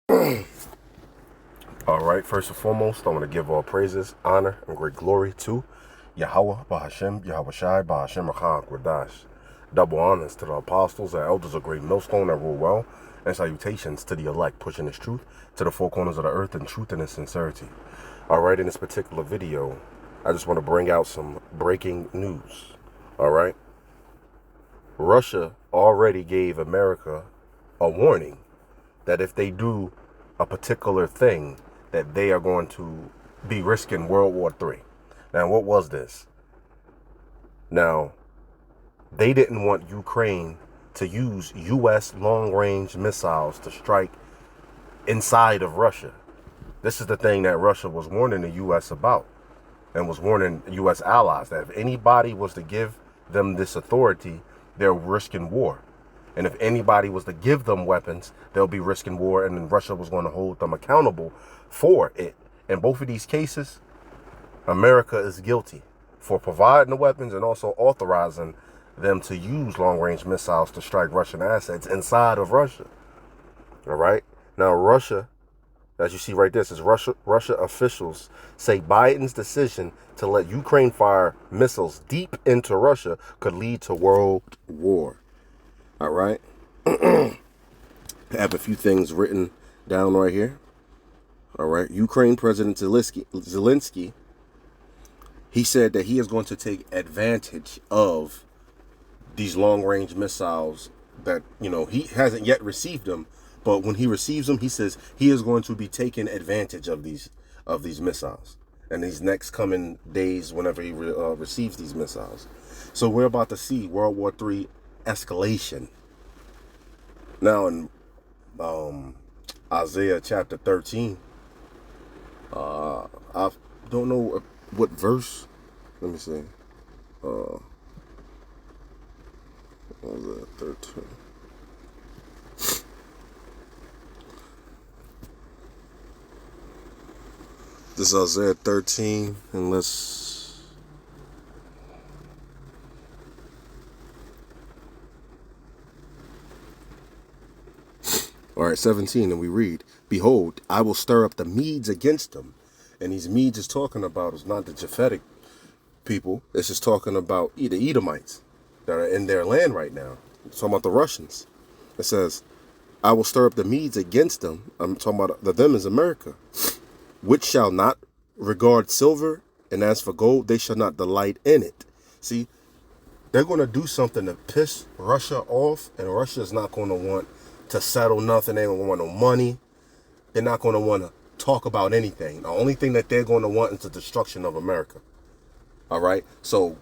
All right, first and foremost, I want to give all praises, honor, and great glory to Yahweh, Bahashem, Yahweh Shai, Bahashem, Rachak, Radash. Double honors to the apostles and elders of Great Millstone that rule well, and salutations to the elect, pushing this truth to the four corners of the earth in truth and in sincerity. All right, in this particular video, I just want to bring out some breaking news. All right, Russia already gave America a warning that if they do a particular thing, that they are going to be risking World War III. Now, what was this? Now, they didn't want Ukraine to use U.S. long-range missiles to strike inside of Russia. This is the thing that Russia was warning the U.S. about, and was warning U.S. allies that if anybody was to give them this authority, they're risking war. And if anybody was to give them weapons, they'll be risking war, and then Russia was going to hold them accountable for it. In both of these cases, America is guilty for providing the weapons and also authorizing them to use long-range missiles to strike Russian assets inside of Russia. All right? Now, Russia, as you see right there, says Russia officials say Biden's decision to let Ukraine fire missiles deep into Russia could lead to world war. All right. I have a few things written down right here. All right. Ukraine President Zelensky, he said that he is going to take advantage of these long-range missiles that, he hasn't yet received them. But when he receives them, he says he is going to be taking advantage of these missiles and these next coming days whenever he receives these missiles. So we're about to see World War III escalation. Now in Isaiah chapter 13, I don't know what verse. Let me see. What was that? 13. This is Isaiah 13, and let's. All right, 17, and we read, "Behold, I will stir up the Medes against them." And these Medes is talking about is not the Japhetic people. It's just talking about the Edomites that are in their land right now. It's talking about the Russians. It says, "I will stir up the Medes against them." I'm talking about the them is America, which shall not regard silver, and as for gold, they shall not delight in it. See, they're going to do something to piss Russia off, and Russia is not going to want to settle nothing. They don't want no money. They're not going to want to talk about anything. The only thing that they're going to want is the destruction of America. All right? So,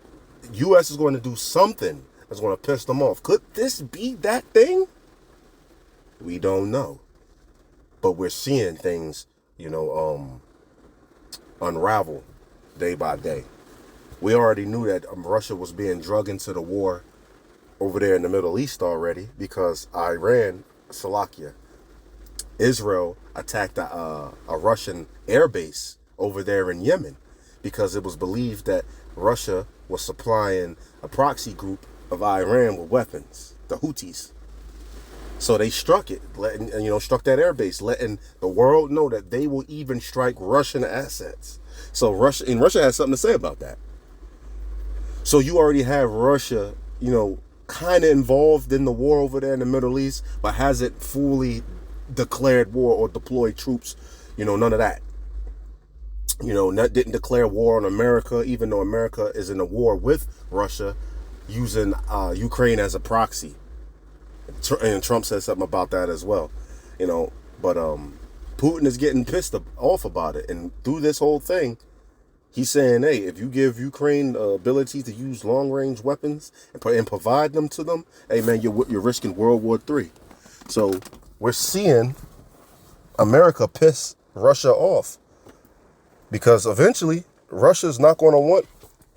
U.S. is going to do something that's going to piss them off. Could this be that thing? We don't know. But we're seeing things, unravel day by day. We already knew that Russia was being drugged into the war over there in the Middle East already because Israel attacked a Russian air base over there in Yemen because it was believed that Russia was supplying a proxy group of Iran with weapons, the Houthis. So they struck it, struck that air base, letting the world know that they will even strike Russian assets. So Russia has something to say about that. So you already have Russia, kind of involved in the war over there in the Middle East, but hasn't fully declared war or deployed troops, none of that. Didn't declare war on America, even though America is in a war with Russia, using Ukraine as a proxy. And Trump said something about that as well, but Putin is getting pissed off about it. And through this whole thing, he's saying, hey, if you give Ukraine the ability to use long-range weapons and provide them to them, hey, man, you're risking World War III. So we're seeing America piss Russia off because eventually Russia's not going to want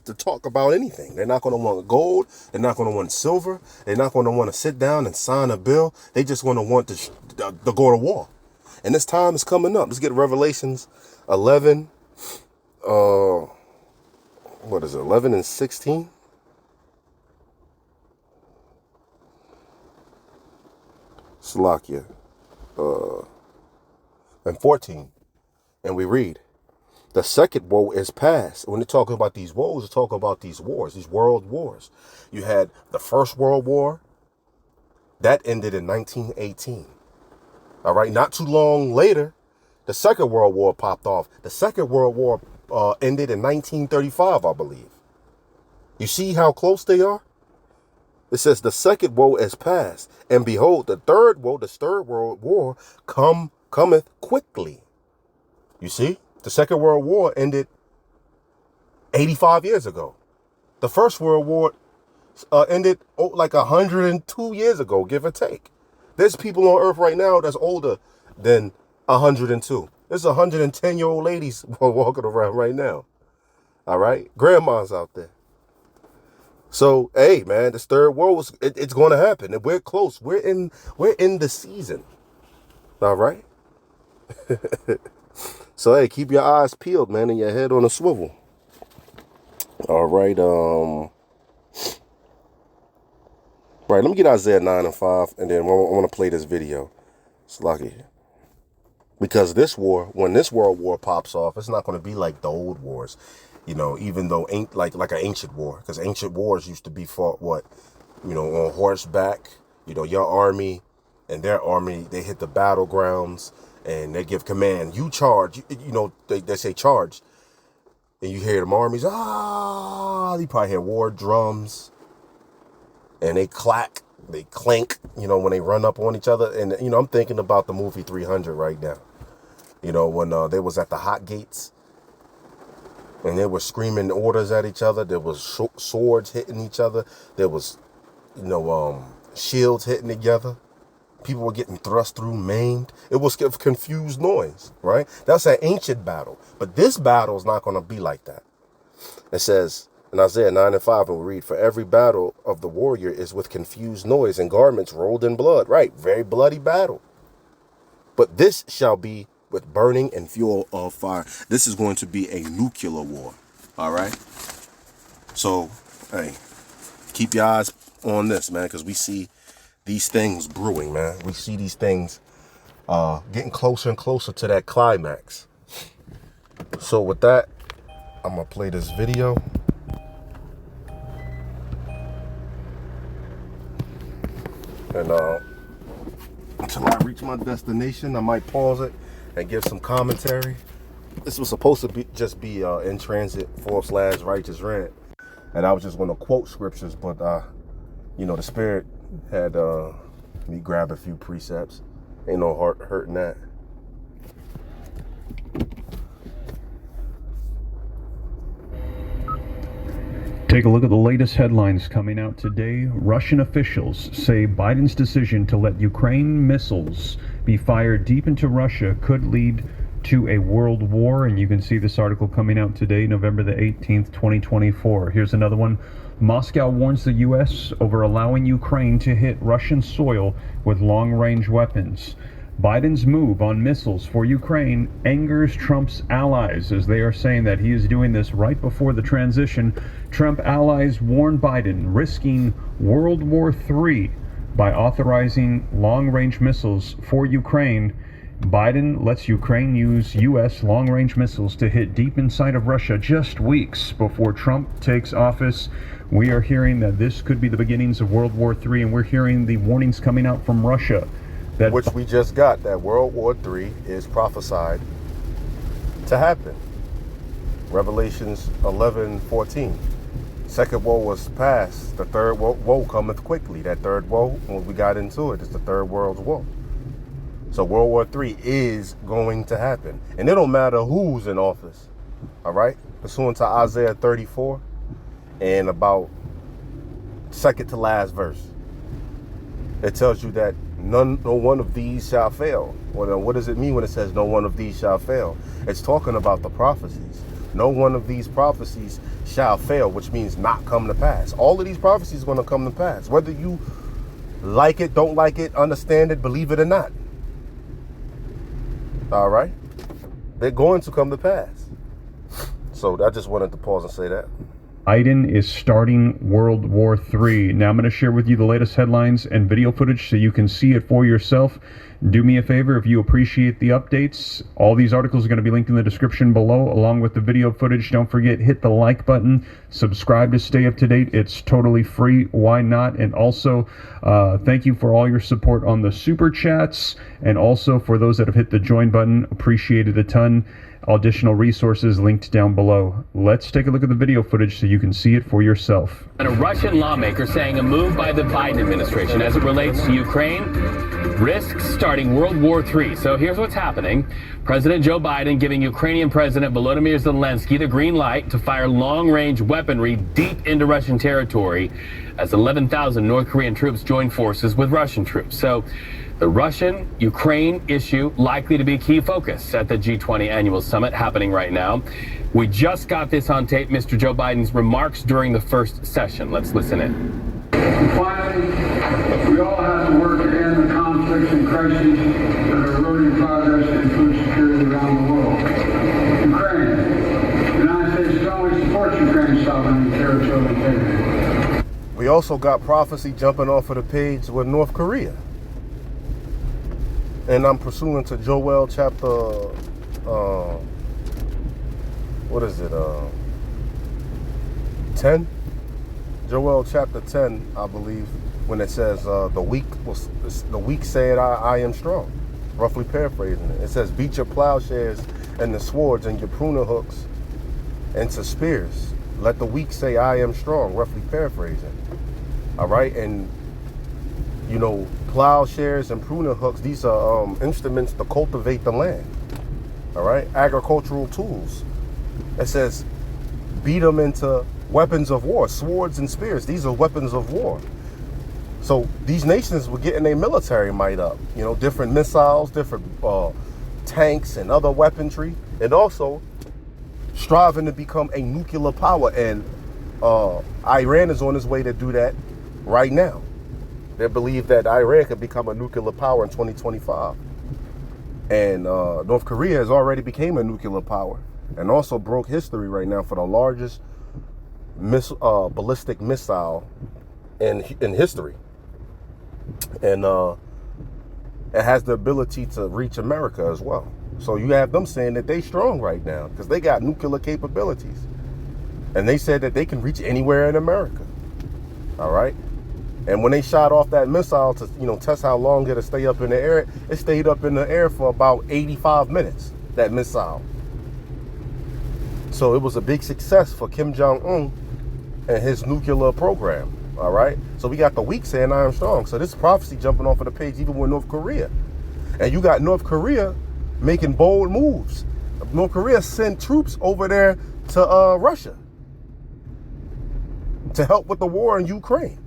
to talk about anything. They're not going to want gold. They're not going to want silver. They're not going to want to sit down and sign a bill. They just want to want to go to war. And this time is coming up. Let's get Revelations 11. What is it? 11 and 16. Slovakia. and 14. And we read, the second woe is past. When they're talking about these woes, they're talking about these wars, these world wars. You had the First World War. That ended in 1918. All right. Not too long later, the Second World War popped off. The Second World War ended in 1935, I believe. You see how close they are? It says the second woe is past, and behold, the third woe, the third world war, cometh quickly. You see, the Second World War ended 85 years ago. The First World War ended like 102 years ago, give or take. There's people on Earth right now that's older than 102. There's 110-year-old ladies walking around right now. All right, grandmas out there. So, hey, man, this third world, it's going to happen. And we're close. We're in the season. All right. So, hey, keep your eyes peeled, man, and your head on a swivel. All right. Right. Let me get Isaiah 9 and 5, and then I want to play this video. It's lucky. Because this war, when this world war pops off, it's not going to be like the old wars. You know, even though ain't like an ancient war, because ancient wars used to be fought on horseback. You know, your army and their army, they hit the battlegrounds and they give command. You charge. You know, they say charge, and you hear them armies. You probably hear war drums, and they clack, they clank. You know, when they run up on each other, and you know, I'm thinking about the movie 300 right now. You know, when they was at the hot gates. And they were screaming orders at each other. There was swords hitting each other. There was, shields hitting together. People were getting thrust through, maimed. It was confused noise, right? That's an ancient battle. But this battle is not going to be like that. It says in Isaiah 9 and 5, and we read, for every battle of the warrior is with confused noise and garments rolled in blood. Right, very bloody battle. But this shall be with burning and fuel of fire. This is going to be a nuclear war. All right. So, hey, keep your eyes on this, man, because we see these things brewing, man. We see these things getting closer and closer to that climax. So with that, I'm going to play this video. And until I reach my destination, I might pause it and give some commentary. This was supposed to be in transit / righteous rant, and I was just going to quote scriptures, but the Spirit had me grab a few precepts. Ain't no hurt in that. Take a look at the latest headlines coming out today. Russian officials say Biden's decision to let Ukraine missiles be fired deep into Russia could lead to a world war. And you can see this article coming out today, November the 18th, 2024. Here's another one. Moscow warns the U.S. over allowing Ukraine to hit Russian soil with long-range weapons. Biden's move on missiles for Ukraine angers Trump's allies, as they are saying that he is doing this right before the transition. Trump allies warn Biden risking World War III by authorizing long-range missiles for Ukraine. Biden lets Ukraine use U.S. long-range missiles to hit deep inside of Russia just weeks before Trump takes office. We are hearing that this could be the beginnings of World War III, and we're hearing the warnings coming out from Russia. Which we just got, that World War III is prophesied to happen. Revelations 11:14. Second woe was past. The third woe cometh quickly. That third woe, when we got into it, is the third world's woe. So World War III is going to happen. And it don't matter who's in office. All right? Pursuant to Isaiah 34 and about second to last verse. It tells you that no one of these shall fail. Well, what does it mean when it says no one of these shall fail? It's talking about the prophecies. No one of these prophecies shall fail, which means not come to pass. All of these prophecies are going to come to pass. Whether you like it, don't like it, understand it, believe it or not. All right? They're going to come to pass. So I just wanted to pause and say that. Biden is starting World War III. Now I'm going to share with you the latest headlines and video footage so you can see it for yourself. Do me a favor, if you appreciate the updates, all these articles are going to be linked in the description below, along with the video footage. Don't forget, hit the like button, subscribe to stay up to date. It's totally free. Why not? And also, thank you for all your support on the super chats, and also for those that have hit the join button. Appreciate it a ton. Additional resources linked down below. Let's take a look at the video footage so you can see it for yourself. And a Russian lawmaker saying a move by the Biden administration as it relates to Ukraine risks starting World War III. So here's what's happening. President Joe Biden giving Ukrainian President Volodymyr Zelensky the green light to fire long-range weaponry deep into Russian territory as 11,000 North Korean troops join forces with Russian troops. So the Russian-Ukraine issue likely to be a key focus at the G20 annual summit happening right now. We just got this on tape, Mr. Joe Biden's remarks during the first session. Let's listen in. Finally, we all have to work to end the conflicts and crises that are eroding progress and food security around the world. Ukraine. The United States strongly supports Ukraine's sovereignty and territorial integrity. We also got prophecy jumping off of the page with North Korea. And I'm pursuing to Joel chapter, what is it, 10? Joel chapter 10, I believe, when it says, the weak said, I am strong. Roughly paraphrasing it. It says, beat your plowshares and the swords and your pruning hooks into spears. Let the weak say, I am strong. Roughly paraphrasing. All right? And, you know, plowshares and pruning hooks, these are instruments to cultivate the land. All right? Agricultural tools. It says, beat them into weapons of war, swords and spears. These are weapons of war. So these nations were getting their military might up. You know, different missiles, different tanks and other weaponry. And also striving to become a nuclear power. And Iran is on its way to do that right now. They believe that Iran could become a nuclear power in 2025. And North Korea has already became a nuclear power and also broke history right now for the largest ballistic missile in history. And it has the ability to reach America as well. So you have them saying that they strong right now because they got nuclear capabilities. And they said that they can reach anywhere in America. All right. And when they shot off that missile to, you know, test how long it'll stay up in the air, it stayed up in the air for about 85 minutes, that missile. So it was a big success for Kim Jong-un and his nuclear program. All right. So we got the weak saying I am strong. So this prophecy jumping off of the page, even with North Korea. And you got North Korea making bold moves. North Korea sent troops over there to Russia to help with the war in Ukraine.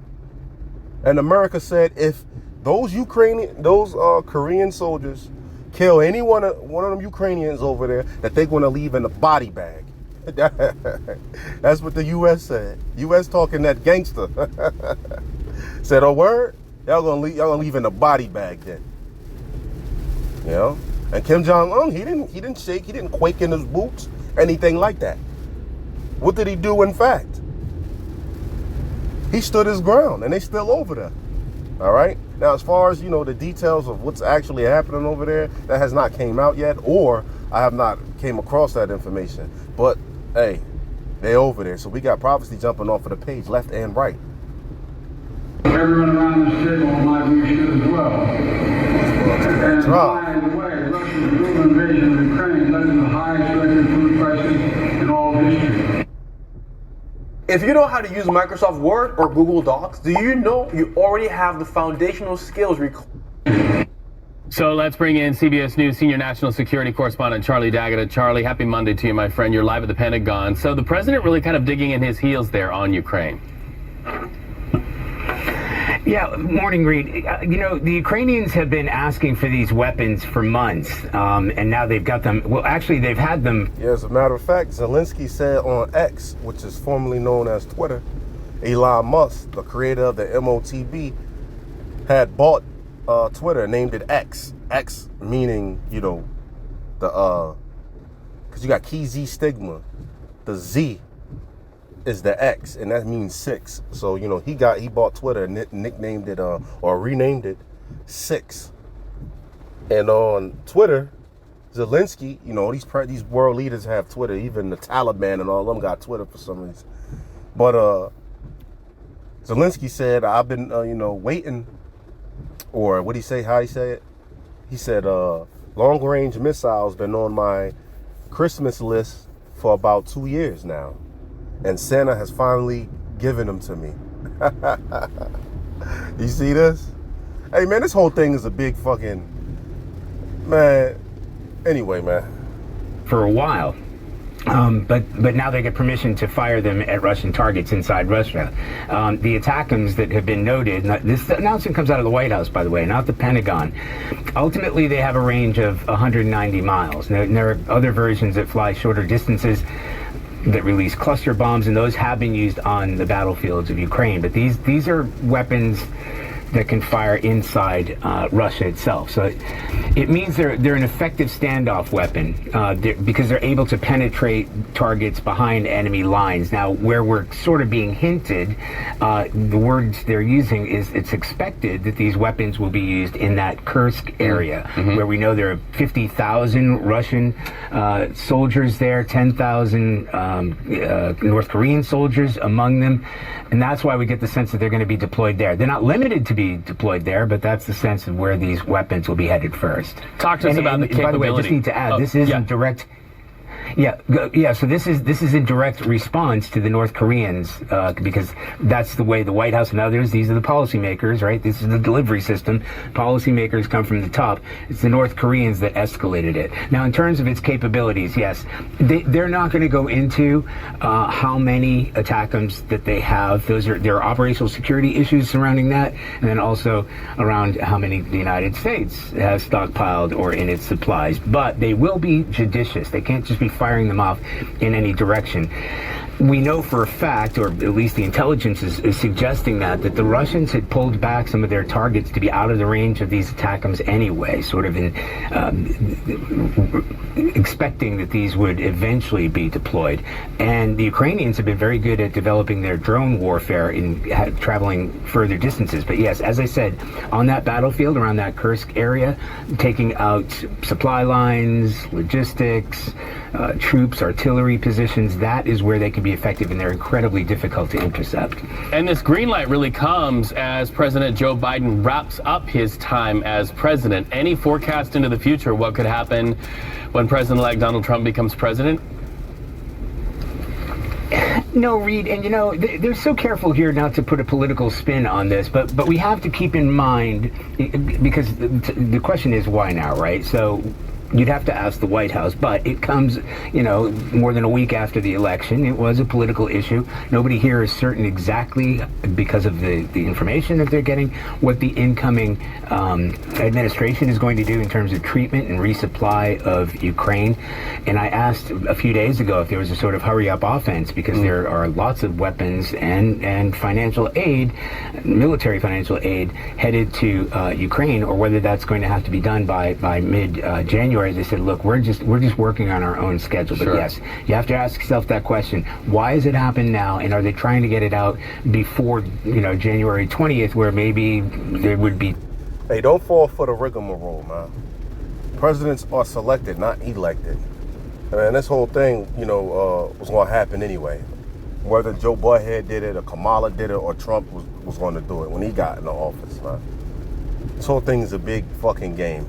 And America said if those Korean soldiers kill any one of them Ukrainians over there, that they're going to leave in a body bag. That's what the U.S. said. U.S. talking that gangster. Said, oh, word? Y'all gonna leave in a body bag then. You know? And Kim Jong-un, he didn't shake, he didn't quake in his boots, anything like that. What did he do in fact? He stood his ground, and they still over there. All right? Now, as far as, you know, the details of what's actually happening over there, that has not came out yet, or I have not came across that information. But, hey, they're over there. So we got prophecy jumping off of the page, left and right. Everyone around this table, in my view, should as well. And by the way, Russia's brutal invasion of Ukraine led to the highest record food prices in all of history. If you know how to use Microsoft Word or Google Docs, do you know you already have the foundational skills required? So let's bring in CBS News senior national security correspondent Charlie Daggett. Charlie, happy Monday to you, my friend. You're live at the Pentagon. So the president really kind of digging in his heels there on Ukraine. Yeah, morning, Reed. You know, the Ukrainians have been asking for these weapons for months, and now they've got them. Well, actually, they've had them. Yeah, as a matter of fact, Zelensky said on X, which is formerly known as Twitter, Elon Musk, the creator of the MOTB, had bought Twitter, named it X. X meaning, you know, the, because you got key Z stigma, the Z is the X, and that means 6. So, you know, he bought Twitter and nicknamed it, or renamed it 6. And on Twitter, Zelensky, you know, these world leaders have Twitter. Even the Taliban and all of them got Twitter for some reason. But Zelensky said, I've been, you know, waiting, or what he say, how he say it? He said, long-range missiles been on my Christmas list for about 2 years now. And Santa has finally given them to me. You see this? Hey, man, this whole thing is a big fucking... Man, anyway, man. For a while. But now they get permission to fire them at Russian targets inside Russia. The ATACMS that have been noted, this announcement comes out of the White House, by the way, not the Pentagon. Ultimately, they have a range of 190 miles. Now, there are other versions that fly shorter distances that release cluster bombs, and those have been used on the battlefields of Ukraine. But these are weapons that can fire inside Russia itself. So it means they're an effective standoff weapon because they're able to penetrate targets behind enemy lines. Now, where we're sort of being hinted, the words they're using is it's expected that these weapons will be used in that Kursk area, where we know there are 50,000 Russian soldiers there, 10,000 North Korean soldiers among them. And that's why we get the sense that they're going to be deployed there. They're not limited to be deployed there, but that's the sense of where these weapons will be headed first. Talk to us about the capability. By the way, I just need to add, this isn't direct. Yeah. So this is in direct response to the North Koreans, because that's the way the White House and others. These are the policymakers, right? This is the delivery system. Policymakers come from the top. It's the North Koreans that escalated it. Now, in terms of its capabilities, yes, they're not going to go into how many ATACMS that they have. There are operational security issues surrounding that, and then also around how many the United States has stockpiled or in its supplies. But they will be judicious. They can't just be firing them off in any direction. We know for a fact, or at least the intelligence is suggesting that the Russians had pulled back some of their targets to be out of the range of these ATACMS anyway, sort of in expecting that these would eventually be deployed. And the Ukrainians have been very good at developing their drone warfare in traveling further distances. But yes, as I said, on that battlefield around that Kursk area, taking out supply lines, logistics, troops, artillery positions, that is where they can be effective, and they're incredibly difficult to intercept. And this green light really comes as President Joe Biden wraps up his time as president. Any forecast into the future, what could happen when President-elect Donald Trump becomes president? No, Reed, and you know, they're so careful here not to put a political spin on this, but we have to keep in mind, because the question is why now, right? So you'd have to ask the White House, but it comes, you know, more than a week after the election. It was a political issue. Nobody here is certain exactly, because of the information that they're getting, what the incoming administration is going to do in terms of treatment and resupply of Ukraine. And I asked a few days ago if there was a sort of hurry-up offense, because there are lots of weapons and financial aid, military financial aid, headed to Ukraine, or whether that's going to have to be done by mid-January. They said, look, we're just working on our own schedule. But yes, you have to ask yourself that question. Why has it happened now? And are they trying to get it out before, you know, January 20th, where maybe there would be... Hey, don't fall for the rigmarole, man. Presidents are selected, not elected. And this whole thing, you know, was going to happen anyway. Whether Joe Butthead did it, or Kamala did it, or Trump was going to do it when he got in the office, man. This whole thing is a big fucking game.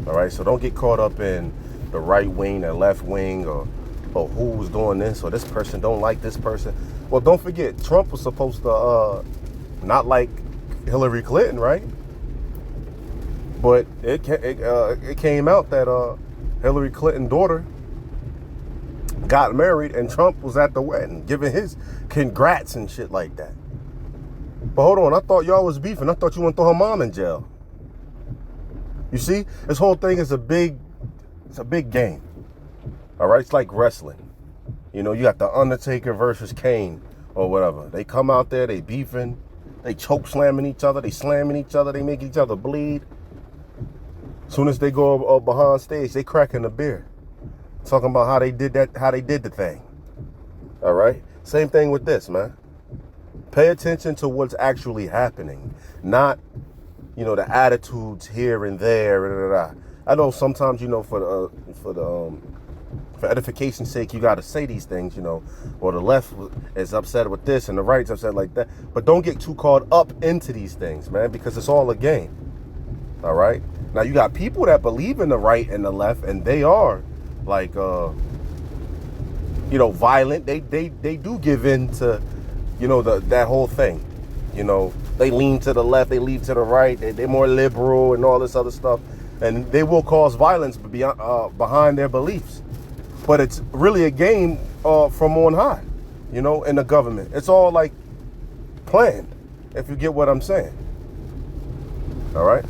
All right, so don't get caught up in the right wing and left wing, or who's doing this, or this person don't like this person. Well, don't forget, Trump was supposed to not like Hillary Clinton, right? But it came out that Hillary Clinton's daughter got married, and Trump was at the wedding, giving his congrats and shit like that. But hold on, I thought y'all was beefing. I thought you want to throw her mom in jail. You see, this whole thing is a big game. All right, it's like wrestling. You know, you got the Undertaker versus Kane or whatever. They come out there, they beefing, they choke slamming each other, they slamming each other, they make each other bleed. As soon as they go behind stage, they cracking the beer, talking about how they did the thing. All right, Same thing with this, man. Pay attention to what's actually happening, not, the attitudes here and there. I know sometimes, for edification's sake, you got to say these things, or the left is upset with this and the right's upset like that. But don't get too caught up into these things, man, because it's all a game. All right. Now you got people that believe in the right and the left, and they are like, violent. They do give in to, that whole thing. They lean to the left, they lean to the right. They're more liberal and all this other stuff, and they will cause violence behind their beliefs. But it's really a game from on high, in the government. It's all like planned, if you get what I'm saying. All right.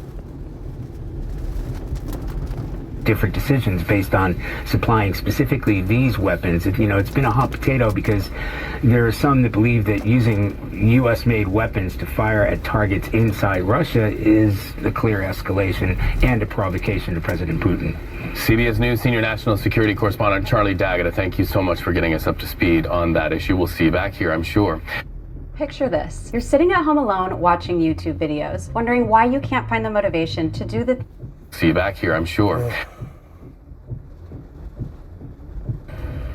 Different decisions based on supplying specifically these weapons. It's been a hot potato because there are some that believe that using U.S.-made weapons to fire at targets inside Russia is a clear escalation and a provocation to President Putin. CBS News senior national security correspondent Charlie Daggett, thank you so much for getting us up to speed on that issue. We'll see you back here, I'm sure. Picture this. You're sitting at home alone watching YouTube videos, wondering why you can't find the motivation to do the... See you back here, I'm sure.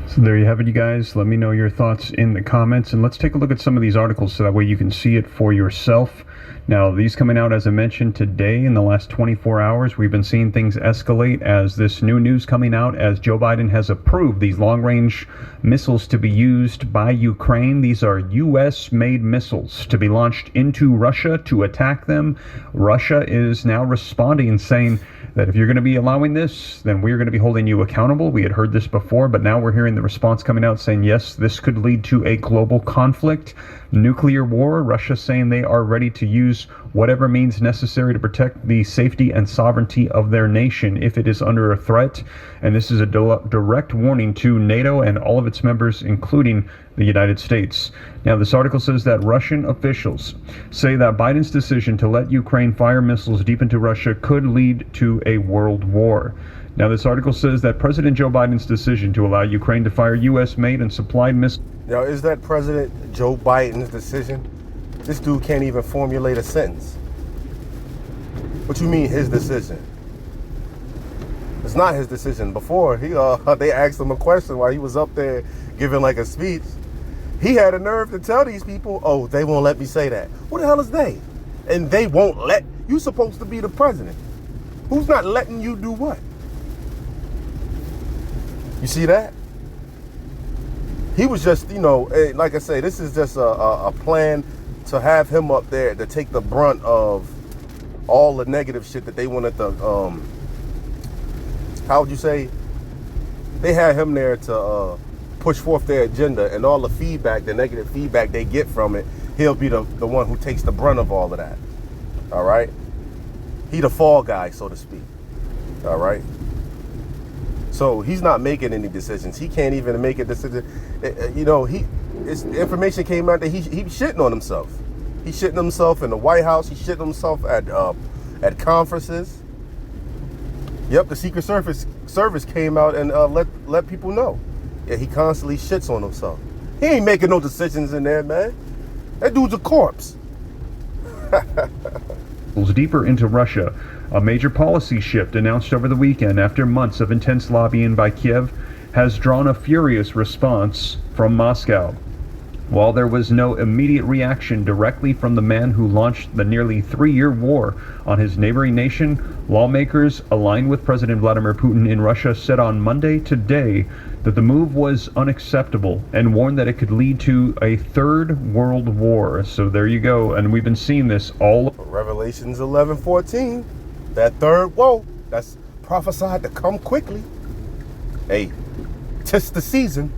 So there you have it, you guys. Let me know your thoughts in the comments, and let's take a look at some of these articles so that way you can see it for yourself. Now, these coming out, as I mentioned, today in the last 24 hours, we've been seeing things escalate as this new news coming out as Joe Biden has approved these long-range missiles to be used by Ukraine. These are U.S.-made missiles to be launched into Russia to attack them. Russia is now responding, saying that if you're going to be allowing this, then we're going to be holding you accountable. We had heard this before, but now we're hearing the response coming out saying, yes, this could lead to a global conflict, nuclear war. Russia saying they are ready to use whatever means necessary to protect the safety and sovereignty of their nation if it is under a threat. And this is a direct warning to NATO and all of its members, including the United States. Now, this article says that Russian officials say that Biden's decision to let Ukraine fire missiles deep into Russia could lead to a world war. Now, this article says that President Joe Biden's decision to allow Ukraine to fire U.S.-made and supplied missiles... Now, is that President Joe Biden's decision? This dude can't even formulate a sentence. What you mean, his decision? It's not his decision. Before, they asked him a question while he was up there giving like a speech. He had a nerve to tell these people, oh, they won't let me say that. What the hell is they? And they won't let... You supposed to be the president. Who's not letting you do what? You see that? He was just, like I say, this is just a plan to have him up there to take the brunt of all the negative shit that they wanted to, how would you say? They had him there to push forth their agenda, and all the feedback, the negative feedback they get from it, he'll be the one who takes the brunt of all of that. All right? He the fall guy, so to speak. All right? So he's not making any decisions. He can't even make a decision. Information came out that he's shitting on himself. He's shitting himself in the White House. He's shitting himself at conferences. Yep, the Secret Service came out and let people know. Yeah, he constantly shits on himself. He ain't making no decisions in there, man. That dude's a corpse. Deeper into Russia, a major policy shift announced over the weekend after months of intense lobbying by Kiev has drawn a furious response from Moscow. While there was no immediate reaction directly from the man who launched the nearly 3-year war on his neighboring nation, lawmakers aligned with President Vladimir Putin in Russia said on Monday today that the move was unacceptable and warned that it could lead to a third world war. So there you go, and we've been seeing this all... Revelations 11:14, that third woe, that's prophesied to come quickly. Hey, 'tis the season.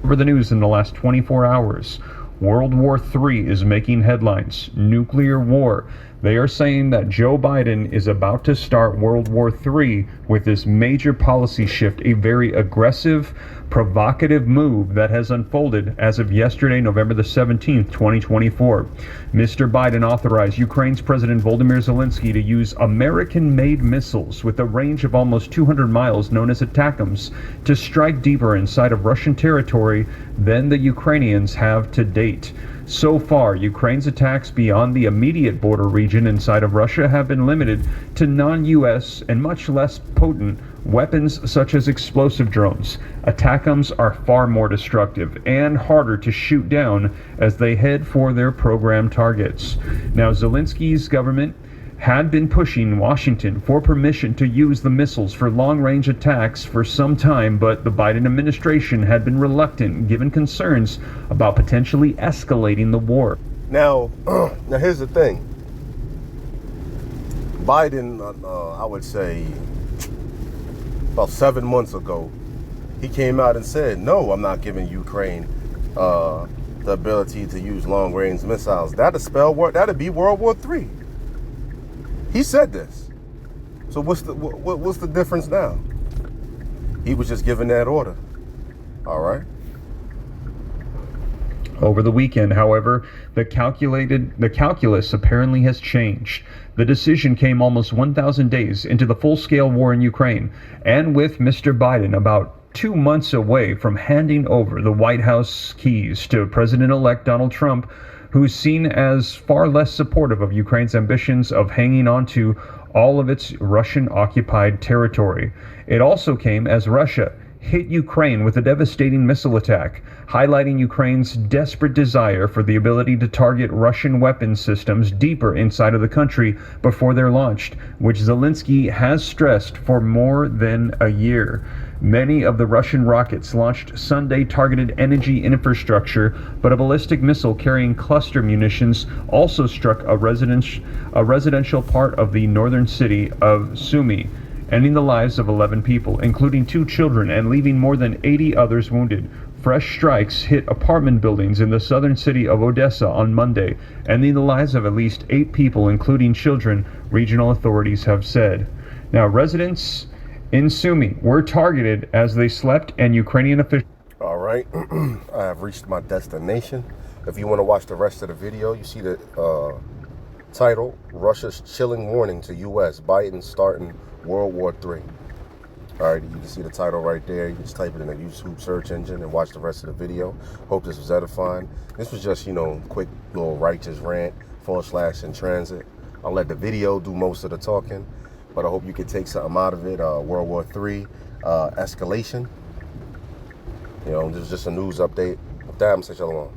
Over the news in the last 24 hours, World War III is making headlines. Nuclear war. They are saying that Joe Biden is about to start World War III with this major policy shift, a very aggressive, provocative move that has unfolded as of yesterday, November the 17th, 2024. Mr. Biden authorized Ukraine's President Volodymyr Zelensky to use American-made missiles with a range of almost 200 miles known as ATACMS to strike deeper inside of Russian territory than the Ukrainians have to date. So far, Ukraine's attacks beyond the immediate border region inside of Russia have been limited to non-U.S. and much less potent weapons such as explosive drones. ATACMS are far more destructive and harder to shoot down as they head for their program targets. Now, Zelensky's government had been pushing Washington for permission to use the missiles for long-range attacks for some time, but the Biden administration had been reluctant given concerns about potentially escalating the war. Now here's the thing. Biden, I would say about 7 months ago, he came out and said, no, I'm not giving Ukraine the ability to use long-range missiles. That'd be World War III. He said this. So what's the difference now? He was just given that order. All right. Over the weekend, however, the calculus apparently has changed. The decision came almost 1,000 days into the full-scale war in Ukraine, and with Mr. Biden about 2 months away from handing over the White House keys to President-elect Donald Trump, who's seen as far less supportive of Ukraine's ambitions of hanging on to all of its Russian-occupied territory. It also came as Russia hit Ukraine with a devastating missile attack, highlighting Ukraine's desperate desire for the ability to target Russian weapons systems deeper inside of the country before they're launched, which Zelensky has stressed for more than a year. Many of the Russian rockets launched Sunday targeted energy infrastructure, but a ballistic missile carrying cluster munitions also struck a residential part of the northern city of Sumy, ending the lives of 11 people, including 2 children, and leaving more than 80 others wounded. Fresh strikes hit apartment buildings in the southern city of Odessa on Monday, ending the lives of at least 8 people, including children, regional authorities have said. Now, residents in Sumy were targeted as they slept, and Ukrainian officials... All right, I have reached my destination. If you want to watch the rest of the video, you see the title, Russia's chilling warning to U.S. Biden starting World War III. All right, you can see the title right there. You can just type it in the YouTube search engine and watch the rest of the video. Hope this was edifying. This was just, quick little righteous rant, / in transit. I'll let the video do most of the talking, but I hope you can take something out of it. World War III escalation. This is just a news update. With that, I'm saying shalom.